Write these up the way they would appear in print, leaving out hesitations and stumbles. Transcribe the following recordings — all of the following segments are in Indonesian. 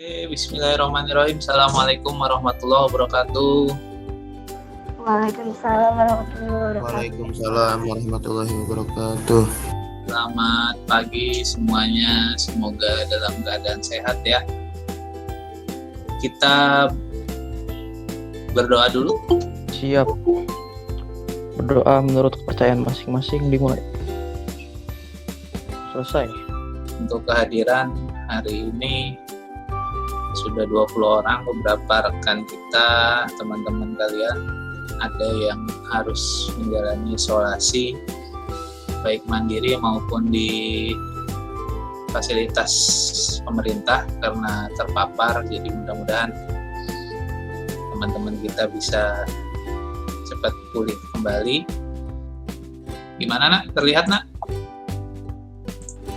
Bismillahirrahmanirrahim. Assalamualaikum warahmatullahi wabarakatuh. Waalaikumsalam warahmatullahi wabarakatuh. Waalaikumsalam warahmatullahi wabarakatuh. Selamat pagi semuanya. Semoga dalam keadaan sehat ya. Kita berdoa dulu. Siap. Berdoa menurut kepercayaan masing-masing dimulai. Selesai. Untuk kehadiran hari ini sudah 20 orang, beberapa rekan kita, teman-teman kalian ada yang harus menjalani isolasi baik mandiri maupun di fasilitas pemerintah karena terpapar. Jadi mudah-mudahan teman-teman kita bisa cepat pulih kembali. Gimana nak? Terlihat nak?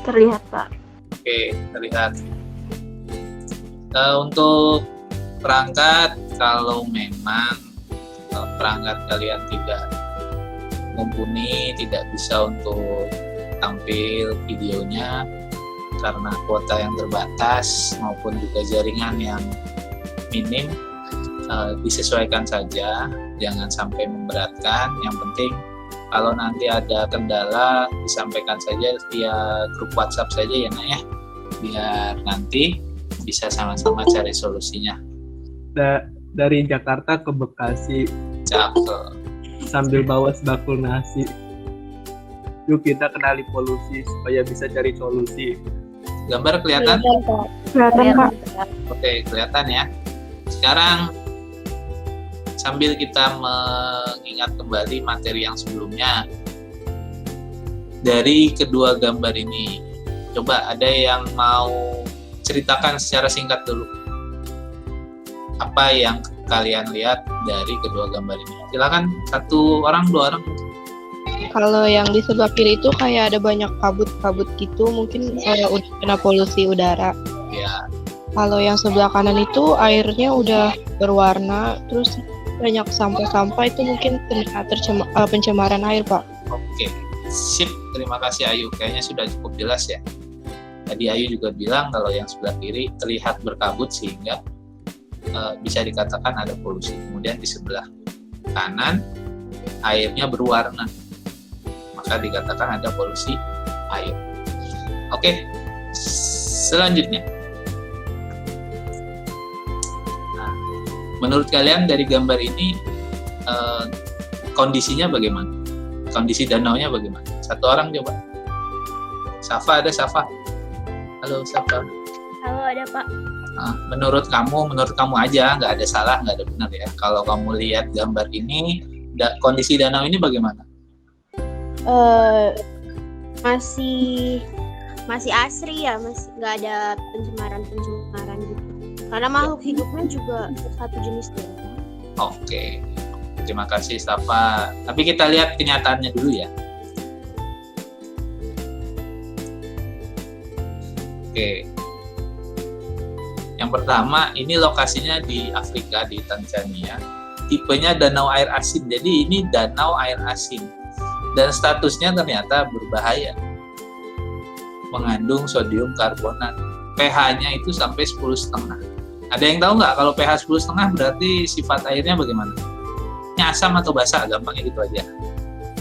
Terlihat Pak. Oke, terlihat. Untuk perangkat, kalau memang perangkat kalian tidak mumpuni, tidak bisa untuk tampil videonya karena kuota yang terbatas maupun juga jaringan yang minim, disesuaikan saja, jangan sampai memberatkan. Yang penting kalau nanti ada kendala disampaikan saja via grup WhatsApp saja ya nak ya, biar nanti bisa sama-sama cari solusinya. Dari Jakarta ke Bekasi. Cakep. Sambil bawa sebakul nasi. Yuk kita kenali polusi supaya bisa cari solusi. Gambar kelihatan? Kelihatan Pak. Oke, kelihatan ya. Sekarang sambil kita mengingat kembali materi yang sebelumnya, dari kedua gambar ini, coba ada yang mau ceritakan secara singkat dulu apa yang kalian lihat dari kedua gambar ini. Silakan, satu orang, dua orang. Kalau yang di sebelah kiri itu kayak ada banyak kabut-kabut gitu, mungkin udah kena polusi udara. Ya. Kalau yang sebelah kanan itu airnya udah berwarna, terus banyak sampah-sampah, itu mungkin kena pencemaran air, Pak. Oke, sip. Terima kasih Ayu. Kayaknya sudah cukup jelas ya. Tadi Ayu juga bilang kalau yang sebelah kiri terlihat berkabut sehingga bisa dikatakan ada polusi. Kemudian di sebelah kanan airnya berwarna, maka dikatakan ada polusi air. Oke, selanjutnya. Nah, menurut kalian dari gambar ini kondisinya bagaimana? Kondisi danaunya bagaimana? Satu orang coba. Safa, ada Safa? Halo Safa. Halo, ada Pak. Nah, menurut kamu aja, nggak ada salah, nggak ada benar ya. Kalau kamu lihat gambar ini, kondisi danau ini bagaimana? Masih asri ya, masih nggak ada pencemaran gitu. Karena makhluk hidupnya juga satu jenis deh. Oke, terima kasih Safa. Tapi kita lihat kenyataannya dulu ya. Oke. Yang pertama, ini lokasinya di Afrika, di Tanzania. Tipenya danau air asin. Jadi ini danau air asin. Dan statusnya ternyata berbahaya. Mengandung sodium karbonat. pH-nya itu sampai 10,5. Ada yang tahu nggak kalau pH 10,5 berarti sifat airnya bagaimana? Ini asam atau basah? Gampangnya gitu aja.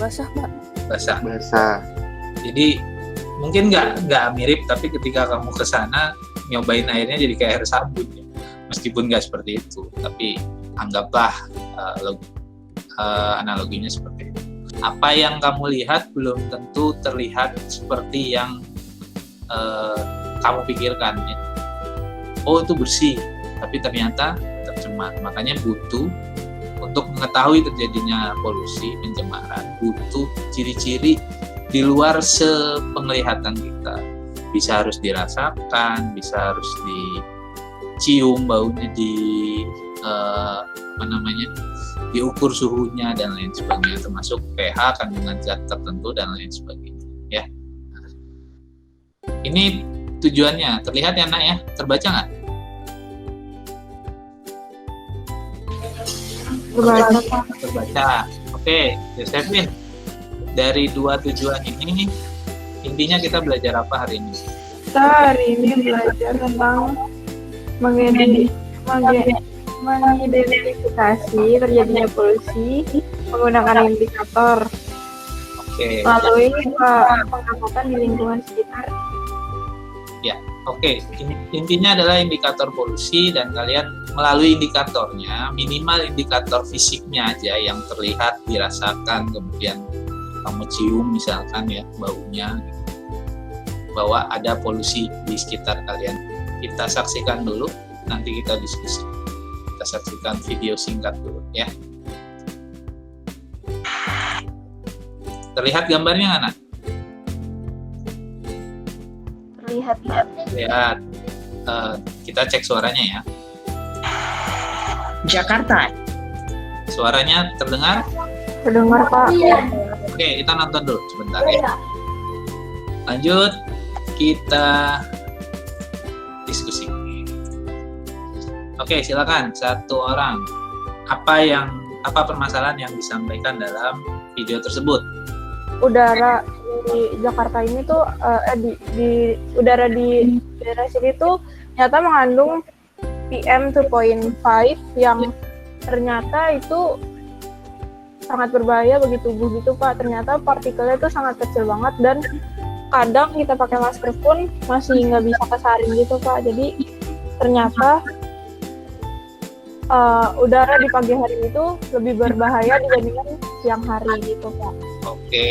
Basah Pak. Basah. Jadi mungkin nggak mirip, tapi ketika kamu ke sana nyobain airnya jadi kayak air sabun ya. Meskipun nggak seperti itu, tapi anggaplah analoginya seperti itu. Apa yang kamu lihat belum tentu terlihat seperti yang kamu pikirkan ya. Oh, itu bersih, tapi ternyata tercemar. Makanya butuh, untuk mengetahui terjadinya polusi, pencemaran, butuh ciri-ciri di luar sepenglihatan kita. Bisa harus dirasakan, bisa harus dicium baunya, diukur suhunya dan lain sebagainya, termasuk pH, kandungan zat tertentu dan lain sebagainya ya. Ini tujuannya terlihat ya nak ya, terbaca nggak? Terbaca. Oke, Josephine, dari dua tujuan ini intinya kita belajar apa hari ini? Kita hari ini belajar tentang mengedi- menge- mengidentifikasi terjadinya polusi menggunakan indikator Oke. melalui pengamatan di lingkungan sekitar. Oke, intinya adalah indikator polusi dan kalian melalui indikatornya, minimal indikator fisiknya aja yang terlihat, dirasakan, kemudian kamu cium misalkan ya baunya, bahwa ada polusi di sekitar kalian. Kita saksikan dulu, nanti kita diskusi. Kita saksikan video singkat dulu ya. Terlihat gambarnya nggak, Nat? Terlihat Pak. Lihat. Kita cek suaranya ya. Jakarta. Suaranya terdengar? Terdengar Pak. Oke, kita nonton dulu sebentar ya. Lanjut, kita diskusi. Oke, silakan satu orang. Apa permasalahan yang disampaikan dalam video tersebut? Udara di Jakarta ini tuh di udara di daerah sini tuh ternyata mengandung PM 2.5 yang ternyata itu sangat berbahaya bagi tubuh gitu Pak. Ternyata partikelnya itu sangat kecil banget dan kadang kita pakai masker pun masih nggak bisa kesaring gitu Pak. Jadi ternyata udara di pagi hari itu lebih berbahaya dibandingkan siang hari gitu Pak. Oke,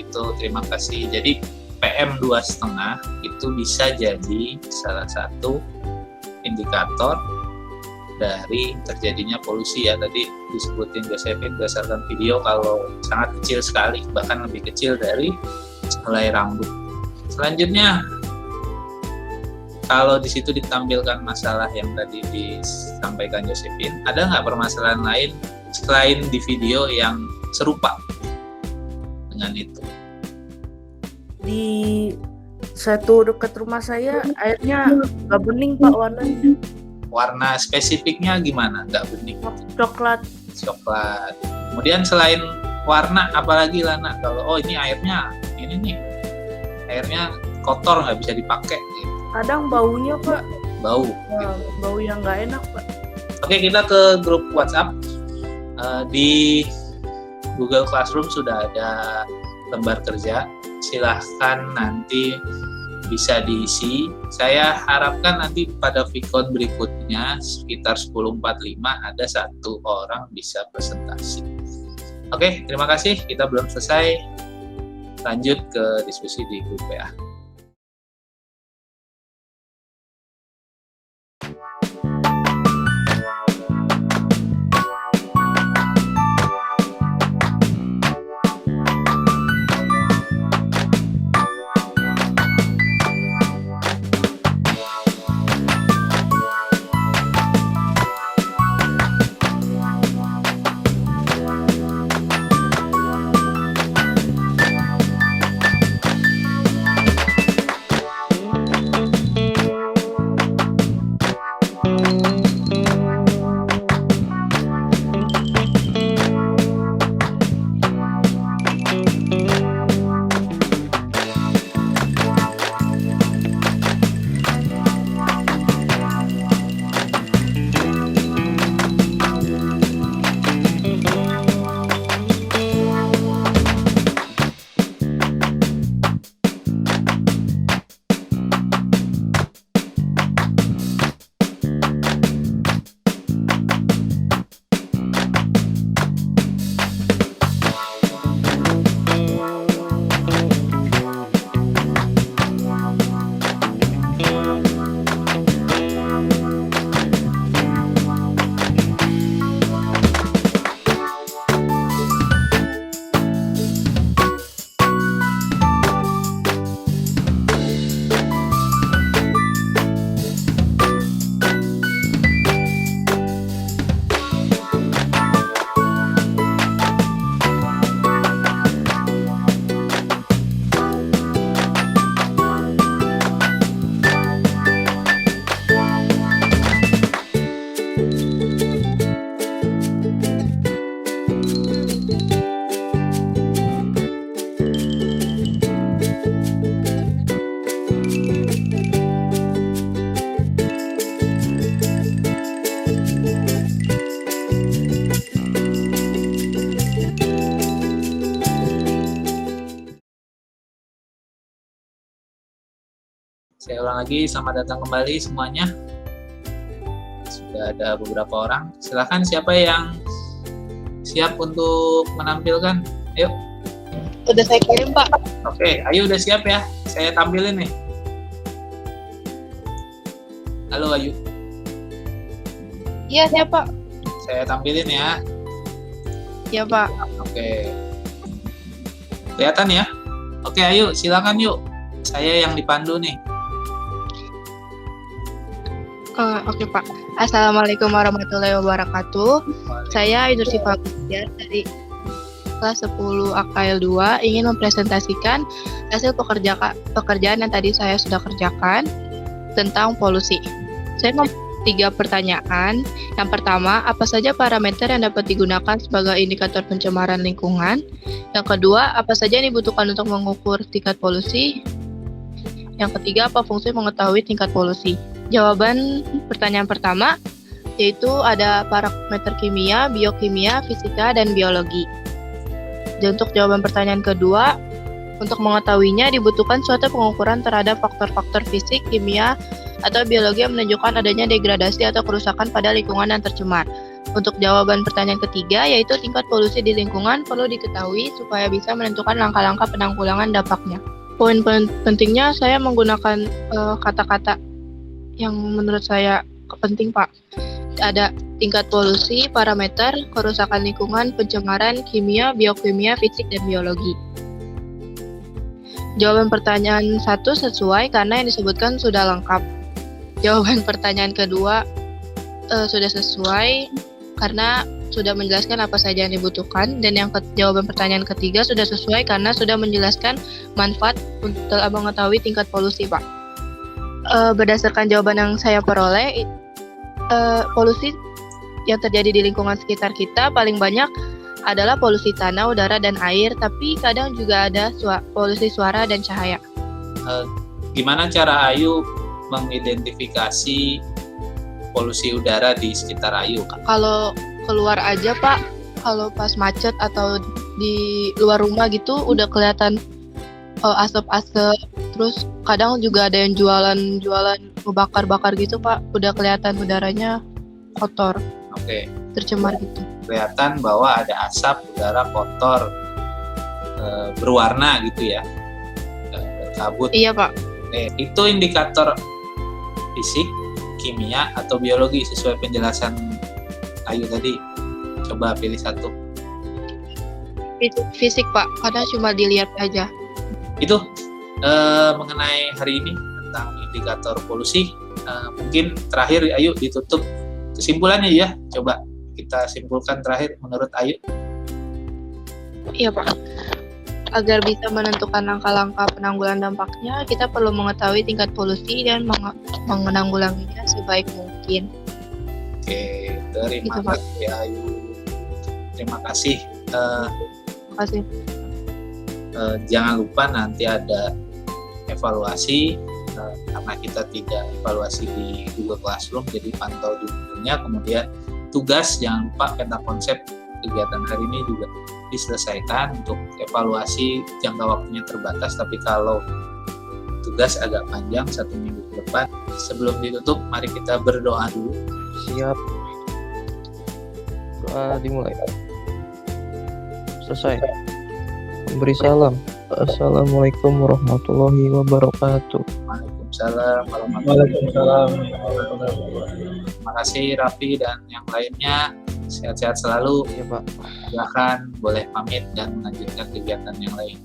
itu terima kasih. Jadi PM 2,5 itu bisa jadi salah satu indikator dari terjadinya polusi ya. Tadi disebutin Josephine berdasarkan video kalau sangat kecil sekali, bahkan lebih kecil dari helai rambut. Selanjutnya, kalau di situ ditampilkan masalah yang tadi disampaikan Josephine, ada nggak permasalahan lain selain di video yang serupa dengan itu? Di satu dekat rumah saya airnya nggak bening Pak warnanya. Warna spesifiknya gimana? Nggak bening? Coklat. Coklat. Kemudian selain warna, apalagi Lana? Kalau ini airnya, ini nih, airnya kotor nggak bisa dipakai. Gitu. Kadang baunya Pak. Bau. Bau yang nggak enak Pak. Oke, kita ke grup WhatsApp. Di Google Classroom sudah ada lembar kerja. Silahkan nanti bisa diisi. Saya harapkan nanti pada Vicon berikutnya sekitar 10.45 ada satu orang bisa presentasi. Oke, terima kasih. Kita belum selesai. Lanjut ke diskusi di grup PA. Saya ulang lagi, selamat datang kembali semuanya. Sudah ada beberapa orang. Silakan siapa yang siap untuk menampilkan? Ayo. Udah saya kirim, Pak. Oke, Ayu udah siap ya? Saya tampilin nih. Halo Ayu. Iya, siap, Pak. Saya tampilin ya. Iya, Pak. Oke. Kelihatan ya? Oke, Ayu, silakan yuk. Saya yang dipandu nih. Oke, Pak. Assalamualaikum warahmatullahi wabarakatuh. Saya Idul Sifa dari kelas 10 AKL 2 ingin mempresentasikan hasil pekerjaan yang tadi saya sudah kerjakan tentang polusi. Saya mempunyai 3 pertanyaan. Yang pertama, apa saja parameter yang dapat digunakan sebagai indikator pencemaran lingkungan? Yang kedua, apa saja yang dibutuhkan untuk mengukur tingkat polusi? Yang ketiga, apa fungsi mengetahui tingkat polusi? Jawaban pertanyaan pertama yaitu ada parameter kimia, biokimia, fisika, dan biologi. Dan untuk jawaban pertanyaan kedua, untuk mengetahuinya dibutuhkan suatu pengukuran terhadap faktor-faktor fisik, kimia, atau biologi yang menunjukkan adanya degradasi atau kerusakan pada lingkungan yang tercemar. Untuk jawaban pertanyaan ketiga, yaitu tingkat polusi di lingkungan perlu diketahui supaya bisa menentukan langkah-langkah penanggulangan dampaknya. Poin pentingnya saya menggunakan kata-kata yang menurut saya penting, Pak. Ada tingkat polusi, parameter, kerusakan lingkungan, pencemaran, kimia, biokimia, fisik, dan biologi. Jawaban pertanyaan 1 sesuai karena yang disebutkan sudah lengkap. Jawaban pertanyaan kedua sudah sesuai karena sudah menjelaskan apa saja yang dibutuhkan. Dan yang jawaban pertanyaan ketiga sudah sesuai karena sudah menjelaskan manfaat untuk mengetahui tingkat polusi, Pak. Berdasarkan jawaban yang saya peroleh, polusi yang terjadi di lingkungan sekitar kita paling banyak adalah polusi tanah, udara, dan air, tapi kadang juga ada polusi suara dan cahaya. Gimana cara Ayu mengidentifikasi polusi udara di sekitar Ayu? Kalau keluar aja, Pak, kalau pas macet atau di luar rumah gitu udah kelihatan asap-asap. Terus kadang juga ada yang jualan bakar-bakar gitu, Pak. Udah kelihatan udaranya kotor. Oke. Tercemar gitu. Kelihatan bahwa ada asap, udara kotor, berwarna gitu ya, kabut. Iya, Pak. Oke. Itu indikator fisik, kimia, atau biologi sesuai penjelasan Ayu tadi. Coba pilih satu. Fisik, Pak. Karena cuma dilihat aja. Itu mengenai hari ini tentang indikator polusi. Mungkin terakhir Ayu ditutup kesimpulannya ya. Coba kita simpulkan terakhir menurut Ayu. Iya, Pak. Agar bisa menentukan langkah-langkah penanggulangan dampaknya, kita perlu mengetahui tingkat polusi dan menanggulanginya sebaik mungkin. Oke, terima Gitu, Pak. kasih Ayu. Terima kasih. Terima kasih. Jangan lupa nanti ada evaluasi, karena kita tidak evaluasi di Google Classroom, jadi pantau di bukunya. Kemudian tugas, jangan lupa peta konsep kegiatan hari ini juga diselesaikan. Untuk evaluasi jangka waktunya terbatas, tapi kalau tugas agak panjang 1 minggu ke depan. Sebelum ditutup, mari kita berdoa dulu. Siap. Doa dimulai. Selesai. Beri salam. Assalamualaikum warahmatullahi wabarakatuh. Waalaikumsalam warahmatullahi wabarakatuh. Terima kasih Raffi dan yang lainnya. Sehat-sehat selalu. Iya, Pak. Silakan boleh pamit dan melanjutkan kegiatan yang lain.